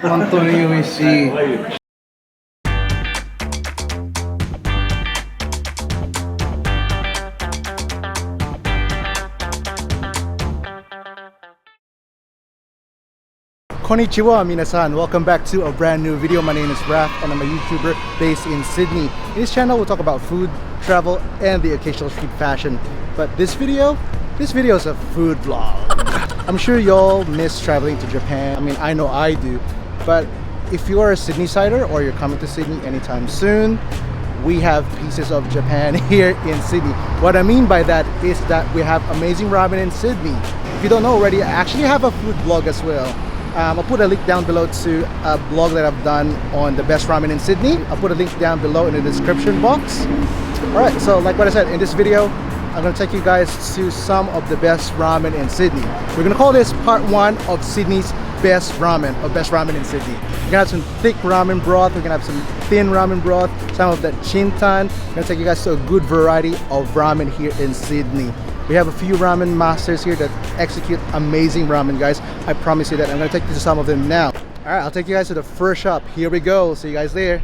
本当に美味しい。Konnichiwa minasan, welcome back to a brand new video. My name is Raph and I'm a YouTuber based in Sydney. In this channel we'll talk about food, travel and the occasional street fashion. But this video is a food vlog. I'm sure y'all miss traveling to Japan. I mean, I know I do. But if you are a Sydney-sider or you're coming to Sydney anytime soon, we have pieces of Japan here in Sydney. What I mean by that is that we have amazing ramen in Sydney. If you don't know already, I actually have a food blog as well. I'll put a link down below to a blog that I've done on the best ramen in Sydney. I'll put a link down below in the description box. Alright, so like what I said, in this video, I'm going to take you guys to some of the best ramen in Sydney. We're going to call this part 1 of Sydney's best ramen, or best ramen in Sydney. We're going to have some thick ramen broth, we're going to have some thin ramen broth, some of that chintan. We're going to take you guys to a good variety of ramen here in Sydney. We have a few ramen masters here that execute amazing ramen, guys. I promise you that. I'm going to take you to some of them now. Alright, I'll take you guys to the first shop. Here we go. See you guys there.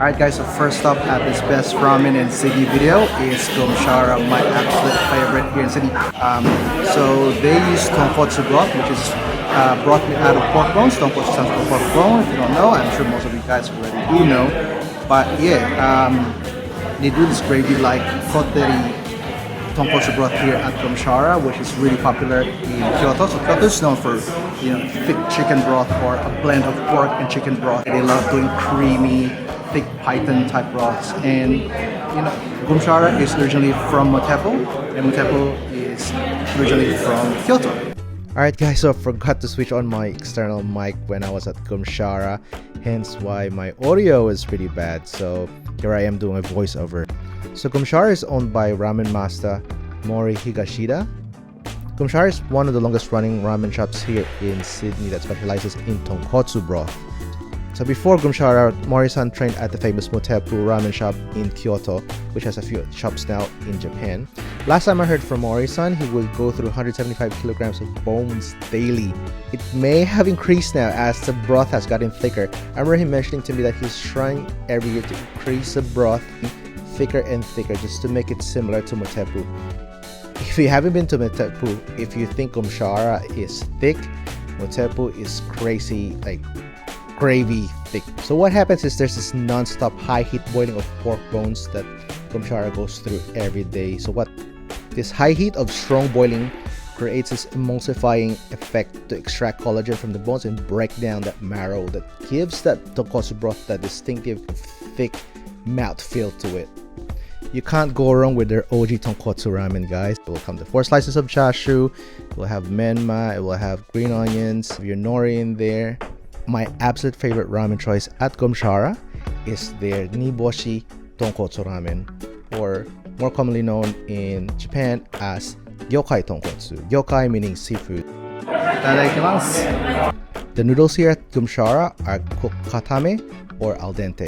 Alright guys, so first up at this best ramen in Sydney video is Gumshara, my absolute favorite here in Sydney. So they use Tonkotsu broth, which is broth made out of pork bones. Tonkotsu stands for pork bone, if you don't know. I'm sure most of you guys already do know. But yeah, they do this gravy like kotteri Tonkotsu broth here at Gumshara, which is really popular in Kyoto. So Kyoto is known for, you know, thick chicken broth or a blend of pork and chicken broth. They love doing creamy, thick python type broths, and you know, Gumshara is originally from Motepo, and Motepo is originally from Kyoto. Alright guys, so I forgot to switch on my external mic when I was at Gumshara, hence why my audio is pretty bad. So here I am doing a voiceover. So Gumshara is owned by ramen master Mori Higashida. Gumshara is one of the longest running ramen shops here in Sydney that specializes in Tonkotsu broth. So before Gumshara, Mori-san trained at the famous Motepu ramen shop in Kyoto, which has a few shops now in Japan. Last time I heard from Mori-san, he would go through 175 kilograms of bones daily. It may have increased now as the broth has gotten thicker. I remember him mentioning to me that he's trying every year to increase the broth thicker and thicker just to make it similar to Motepu. If you haven't been to Motepu, if you think Gumshara is thick, Motepu is crazy, like gravy thick. So what happens is there's this non-stop high heat boiling of pork bones that Gumshara goes through every day. So what this high heat of strong boiling creates this emulsifying effect to extract collagen from the bones and break down that marrow that gives that tonkotsu broth that distinctive thick mouthfeel to it. You can't go wrong with their OG tonkotsu ramen, guys. It will come to 4 slices of chashu, it will have menma, it will have green onions, your nori in there. My absolute favorite ramen choice at Gumshara is their Niboshi Tonkotsu Ramen, or more commonly known in Japan as Yokai Tonkotsu. Yokai meaning seafood. Itadakimasu. The noodles here at Gumshara are cooked katame or al dente.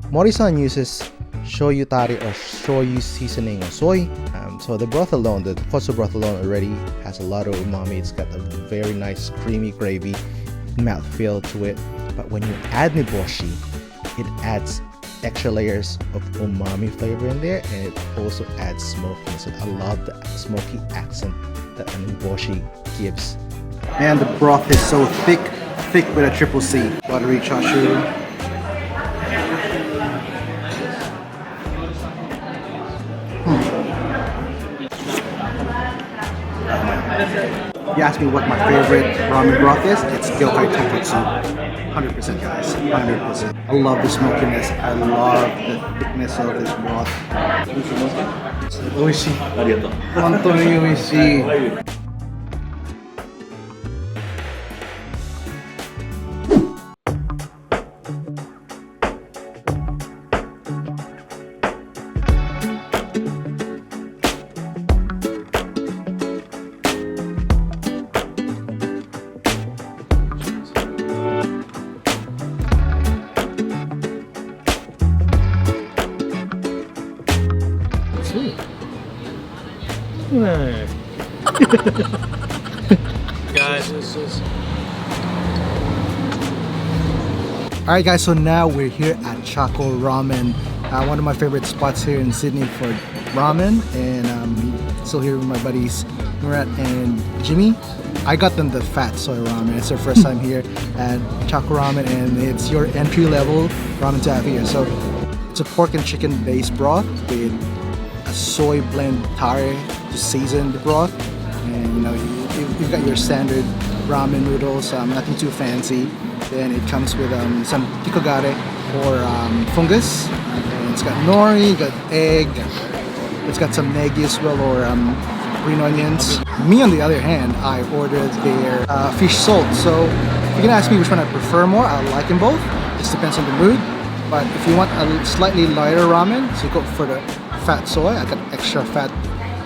Mori-san uses shoyu tari or shoyu seasoning or soy. So the broth alone, the tonkotsu broth alone already has a lot of umami. It's got a very nice creamy gravy mouthfeel to it. But when you add niboshi, it adds extra layers of umami flavor in there, and it also adds smokiness. And I love the smoky accent that a niboshi gives. Man, the broth is so thick with a triple C. Buttery chashu. you ask me what my favorite ramen broth is, it's Gyokai Tonkotsu. 100% guys, 100%. I love the smokiness. I love the thickness of this broth. Oishi. Hontoni oishi. Guys, Alright guys, so now we're here at Chaco Ramen, one of my favorite spots here in Sydney for ramen, and still here with my buddies Murat and Jimmy. I got them the fat soy ramen. It's their first time here at Chaco Ramen, and it's your entry level ramen to have here. So it's a pork and chicken based broth with a soy blend tare to season the broth, and you know you've got your standard ramen noodles, nothing too fancy. Then it comes with some kikogare or fungus, and it's got nori, got egg, it's got some negi as well, or green onions. Me on the other hand, I ordered their fish salt. So if you're gonna ask me which one I prefer more, I like them both. It just depends on the mood. But if you want a slightly lighter ramen, so you go for the fat soy. I got extra fat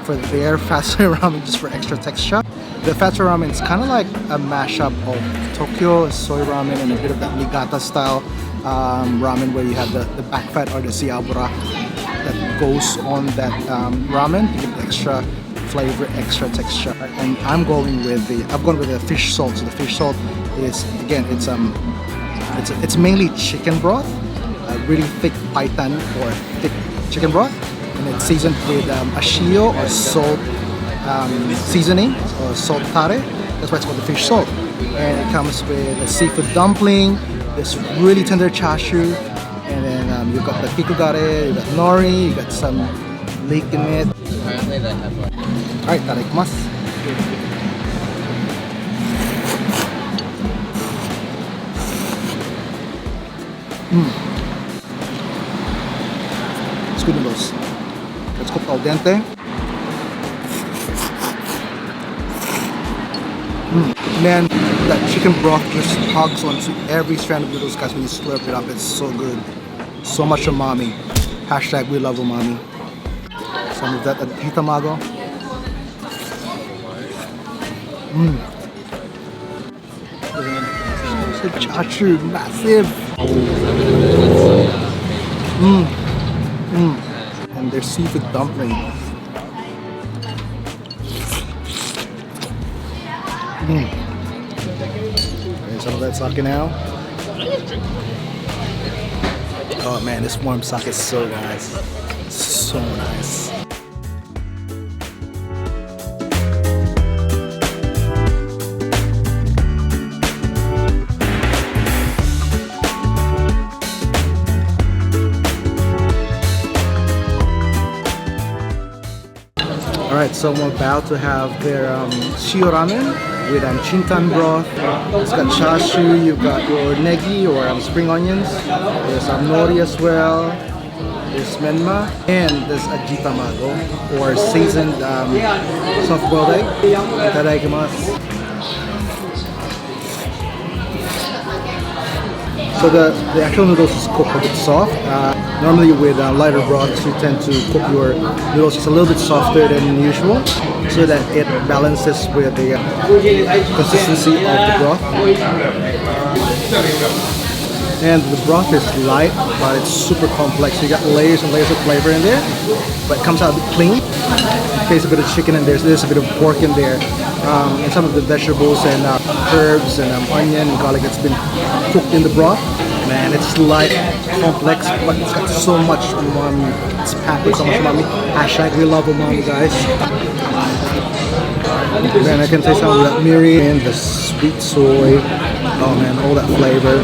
for their fat soy ramen just for extra texture. The fat soy ramen is kind of like a mashup of Tokyo soy ramen and a bit of that Niigata style ramen, where you have the back fat or the siabura that goes on that ramen to give extra flavor, extra texture. And I've gone with the fish salt. So the fish salt is, again, it's mainly chicken broth, a really thick paitan or thick chicken broth, and it's seasoned with ashio or salt seasoning or salt tare. That's why it's called the fish salt. And it comes with a seafood dumpling, this really tender chashu, and then you've got the kikogare, you've got nori, you've got some leek in it. apparently they have like... Alright, itadakimasu. It's good noodles. It's cooked al dente. Man, that chicken broth just hugs onto every strand of noodles, guys, when you slurp it up. It's so good. So much umami. Hashtag we love umami. Some of that hitamago. The chashu, massive. And their seafood dumpling. Okay, some of that sake now. Oh man, this warm sake is so nice. So nice. Alright, so I'm about to have their shio ramen with chintan broth. It's got chashu, you've got your negi or spring onions. There's nori as well. There's menma, and there's a jitamago or seasoned soft-boiled egg. Itadakimasu. So the actual noodles is cooked a bit soft. Normally with lighter broths, you tend to cook your noodles just a little bit softer than usual, so that it balances with the consistency of the broth. And the broth is light, but it's super complex. You got layers and layers of flavor in there, but it comes out a bit clean. There's a bit of chicken in there, there's a bit of pork in there, and some of the vegetables and herbs and onion and garlic that's been cooked in the broth. Man, it's light, complex, but it's got so much umami. It's packed with so much umami. Hashtag we love umami, guys. Man, I can taste some of that mirin and the sweet soy. Oh man, all that flavor.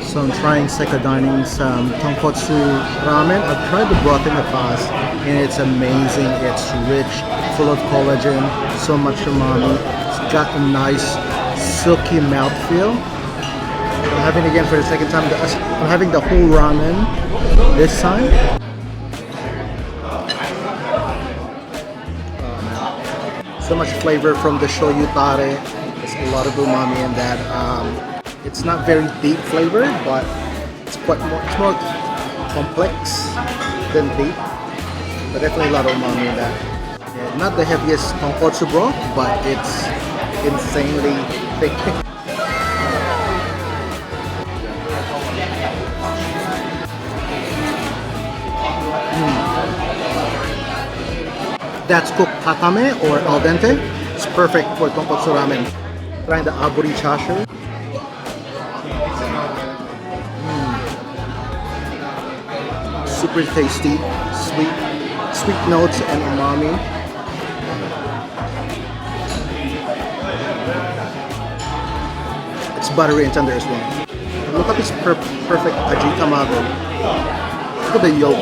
So I'm trying Sekka Dining's Tonkotsu Ramen. I've tried the broth in the past and it's amazing. It's rich, full of collagen, so much umami. It's got a nice silky mouthfeel. I'm having it again for the second time. I'm having the whole ramen this time. So much flavor from the shoyu tare. There's a lot of umami in that. It's not very deep flavor, but it's more complex than deep. But definitely a lot of umami in that. Yeah, not the heaviest tonkotsu broth, but it's insanely thick. That's cooked tatame or al dente. It's perfect for tonkotsu ramen. Trying the aburi chashu. Super tasty, sweet notes and umami. It's buttery and tender as well. Look at this perfect aji tamago. Look at the yolk.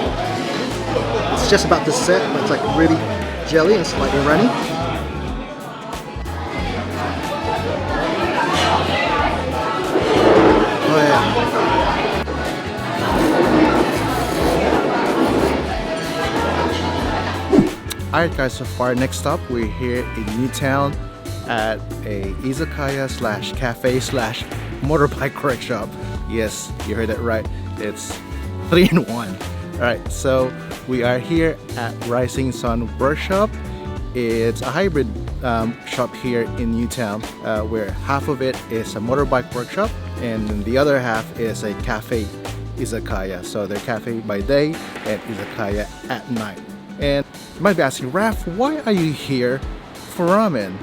It's just about to set, but it's like really jelly and slightly runny. Oh yeah. Alright guys, so far next up we're here in Newtown at a izakaya slash cafe slash motorbike workshop. Yes, you heard it right. It's 3 in 1. Alright, so we are here at Rising Sun Workshop. It's a hybrid shop here in Newtown where half of it is a motorbike workshop and the other half is a cafe izakaya. So they're cafe by day and izakaya at night. And you might be asking, Raph, why are you here for ramen?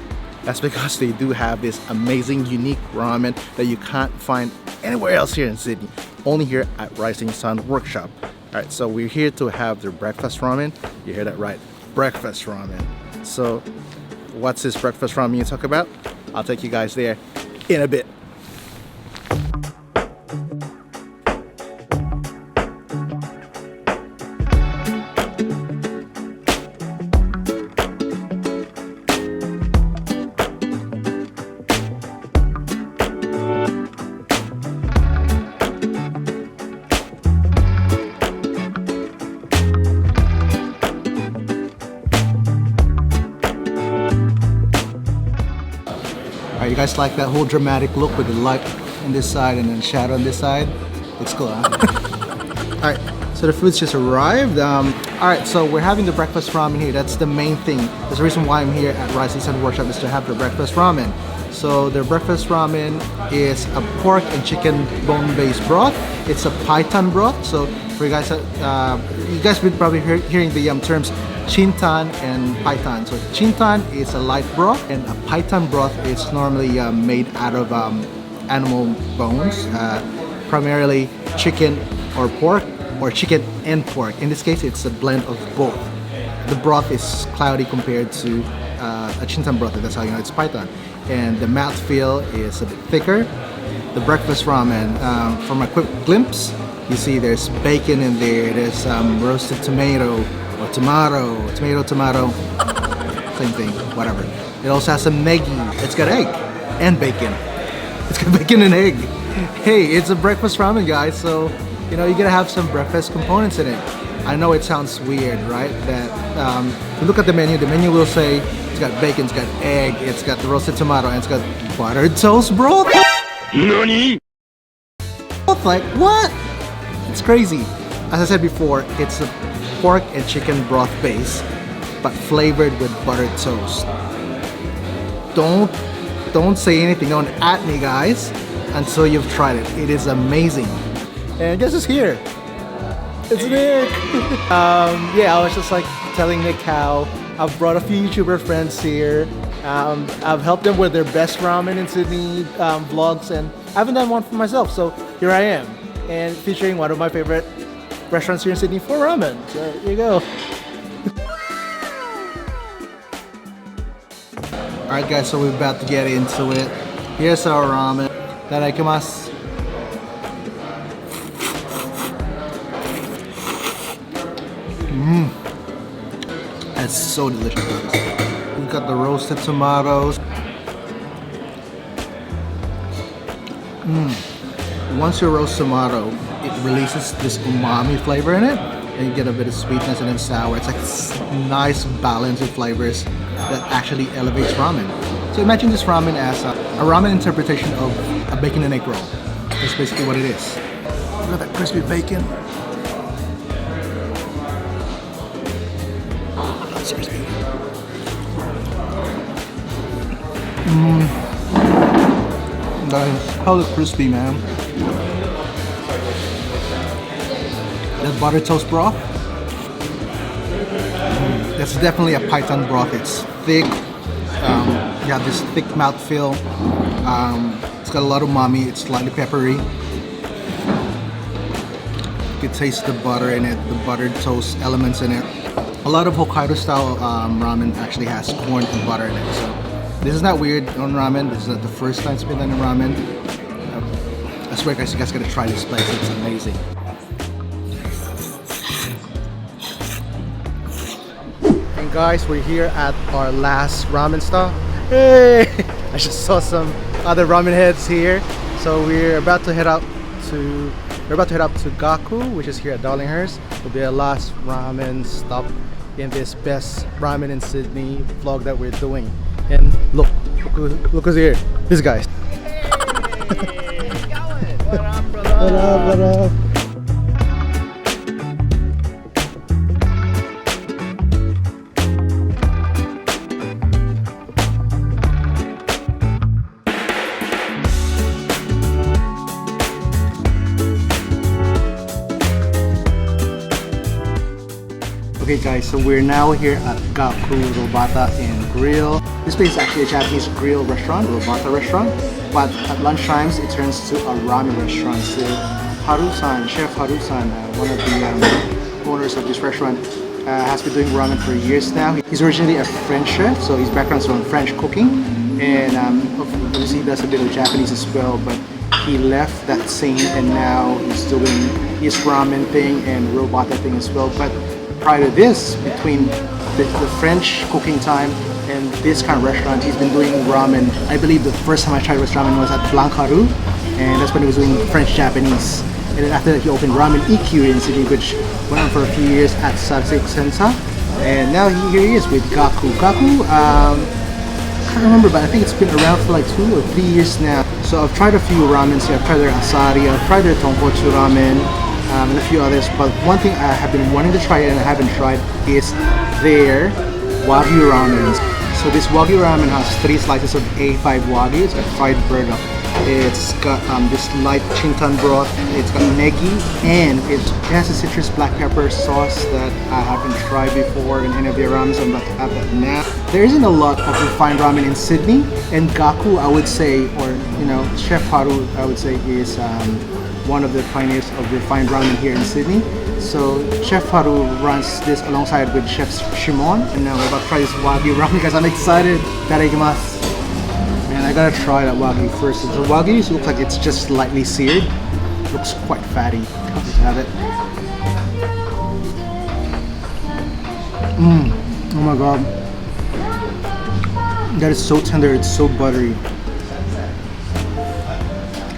That's because they do have this amazing, unique ramen that you can't find anywhere else here in Sydney. Only here at Rising Sun Workshop. Alright, so we're here to have their breakfast ramen. You hear that right, breakfast ramen. So, what's this breakfast ramen you talk about? I'll take you guys there in a bit. You guys like that whole dramatic look with the light on this side and then shadow on this side? Looks cool, huh? Alright, so the food's just arrived. Alright, so we're having the breakfast ramen here. That's the main thing. That's the reason why I'm here at Rising Sun Workshop, is to have the breakfast ramen. So their breakfast ramen is a pork and chicken bone-based broth. It's a python broth. So for you guys been probably hearing the terms chintan and python. So chintan is a light broth and a python broth is normally made out of animal bones, primarily chicken or pork, or chicken and pork. In this case, it's a blend of both. The broth is cloudy compared to a chintan broth, that's how you know it's python. And the mouthfeel is a bit thicker. The breakfast ramen, from a quick glimpse, you see there's bacon in there, there's roasted tomato, or tomato, same thing, whatever. It also has some negi. It's got egg and bacon. It's got bacon and egg. Hey, it's a breakfast ramen, guys, so you know, you're gonna have some breakfast components in it. I know it sounds weird, right? That if you look at the menu will say it's got bacon, it's got egg, it's got the roasted tomato, and it's got buttered toast broth. NANI? Like, what? It's crazy. As I said before, it's a pork and chicken broth base, but flavored with buttered toast. Don't say anything, don't at me, guys, until you've tried it. It is amazing. And guess who's here? It's Nick. Yeah, I was just like telling Nick how I've brought a few YouTuber friends here. I've helped them with their best ramen in Sydney vlogs, and I haven't done one for myself, so here I am, and featuring one of my favorite restaurants here in Sydney for ramen. So here you go. Alright guys, so we're about to get into it. Here's our ramen. Itadakimasu. That's so delicious. We've got the roasted tomatoes. Once you roast tomato, it releases this umami flavor in it, and you get a bit of sweetness and then sour. It's like this nice balance of flavors that actually elevates ramen. So imagine this ramen as a ramen interpretation of a bacon and egg roll. That's basically what it is. Look at that crispy bacon. That's crispy. That is hella crispy, man. That butter toast broth. That's definitely a python broth. It's thick. You have this thick mouthfeel. It's got a lot of umami. It's slightly peppery. You can taste the butter in it, the buttered toast elements in it. A lot of Hokkaido style ramen actually has corn and butter in it. So this is not weird on ramen. This is not the first time it's been done in ramen. I swear, guys, you guys gotta try this place. It's amazing. And guys, we're here at our last ramen stop. Hey! I just saw some other ramen heads here. So we're about to head out to Gaku, which is here at Darlinghurst. It'll be our last ramen stop in this best ramen in Sydney vlog that we're doing. And look who's here. This guy. Hey, how's it going? What up, brother? What up? Okay guys, so we're now here at Gaku Robata and Grill. This place is actually a Japanese grill restaurant, Robata restaurant, but at lunchtimes it turns to a ramen restaurant. So Haru-san, Chef Haru-san, one of the owners of this restaurant, has been doing ramen for years now. He's originally a French chef, so his background's from French cooking, and obviously he does a bit of Japanese as well, but he left that scene and now he's doing his ramen thing and Robata thing as well. But prior to this, between the French cooking time and this kind of restaurant, he's been doing ramen. I believe the first time I tried ramen was at Blancparu, and that's when he was doing French-Japanese. And then after that, he opened Ramen EQ in Sydney, which went on for a few years at Satsik Sensa. And now here he is with Gaku. Gaku, I can't remember, but I think it's been around for like 2 or 3 years now. So I've tried a few ramens here. I've tried their asari, I've tried their tonkotsu ramen, and a few others, but one thing I have been wanting to try and I haven't tried is their Wagyu ramen. So this Wagyu ramen has 3 slices of A5 Wagyu. It's got fried burdock. It's got this light chintan broth. It's got negi, and it has a citrus black pepper sauce that I haven't tried before in any of their ramen, so I'm about to have that now. There isn't a lot of refined ramen in Sydney, and Gaku, I would say, or Chef Haru, I would say, is one of the pioneers of refined ramen here in Sydney. So Chef Haru runs this alongside with Chef Shimon, and now we're about to try this Wagyu ramen because I'm excited. Itadakimasu. Man, I gotta try that Wagyu first. The Wagyu looks like it's just slightly seared. Looks quite fatty. Let's have it. Oh my god. That is so tender, it's so buttery.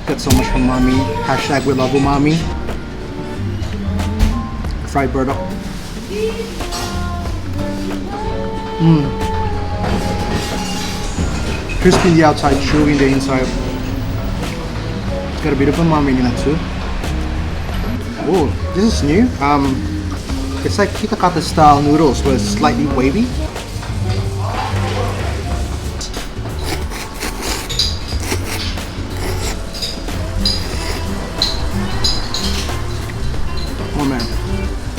Got so much umami. Hashtag we love umami. Fried burdock. Crispy in the outside, chewy in the inside. Got a bit of umami in it too. Oh, this is new. It's like kitakata style noodles, but it's slightly wavy.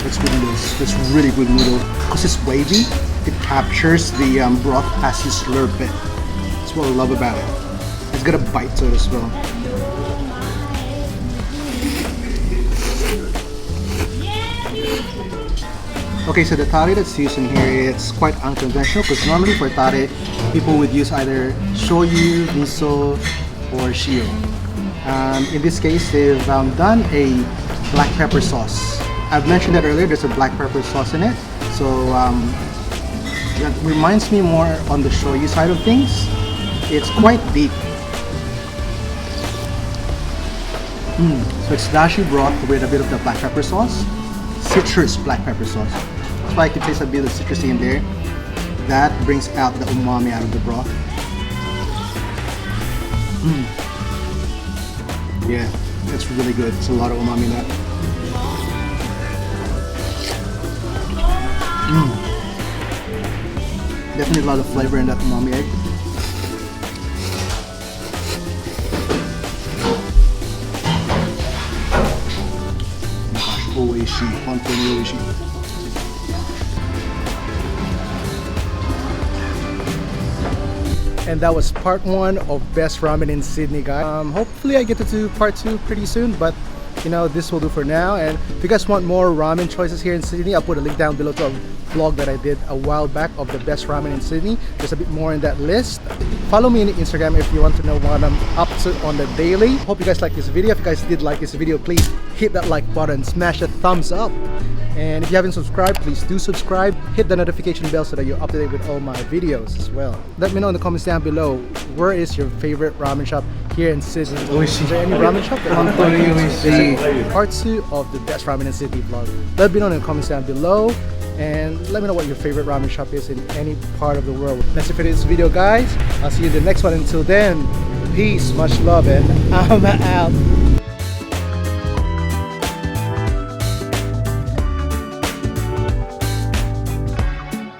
That's good noodles. That's really good noodles. Because it's wavy, it captures the broth as you slurp it. That's what I love about it. It's got a bite to it as well. Okay, so the tare that's used in here, it's quite unconventional because normally for tare, people would use either shoyu, miso, or shio. In this case, they've done a black pepper sauce I've mentioned that earlier, there's a black pepper sauce in it. So that reminds me more on the shoyu side of things. It's quite deep. So it's dashi broth with a bit of the black pepper sauce. Citrus black pepper sauce. That's why I can taste a bit of citrusy in there. That brings out the umami out of the broth. Yeah, that's really good. It's a lot of umami in that. Definitely a lot of flavor in that umami egg. Oh my gosh, oishi, hontoni oishi. And that was part 1 of Best Ramen in Sydney, guys. Hopefully I get to do part 2 pretty soon, but you know, this will do for now. And if you guys want more ramen choices here in Sydney, I'll put a link down below to a vlog that I did a while back of the best ramen in Sydney. There's a bit more in that list. Follow me on Instagram if you want to know what I'm up to on the daily. Hope you guys like this video. If you guys did like this video, please hit that like button, smash a thumbs up. And if you haven't subscribed, please do subscribe. Hit the notification bell so that you're up to date with all my videos as well. Let me know in the comments down below, where is your favorite ramen shop here in Sydney? Is there any ramen shop that you want to visit? Part 2 of the Best Ramen in Sydney vlog. Let me know in the comments down below. And let me know what your favorite ramen shop is in any part of the world. That's it for this video, guys. I'll see you in the next one. Until then, peace, much love, and I'm out.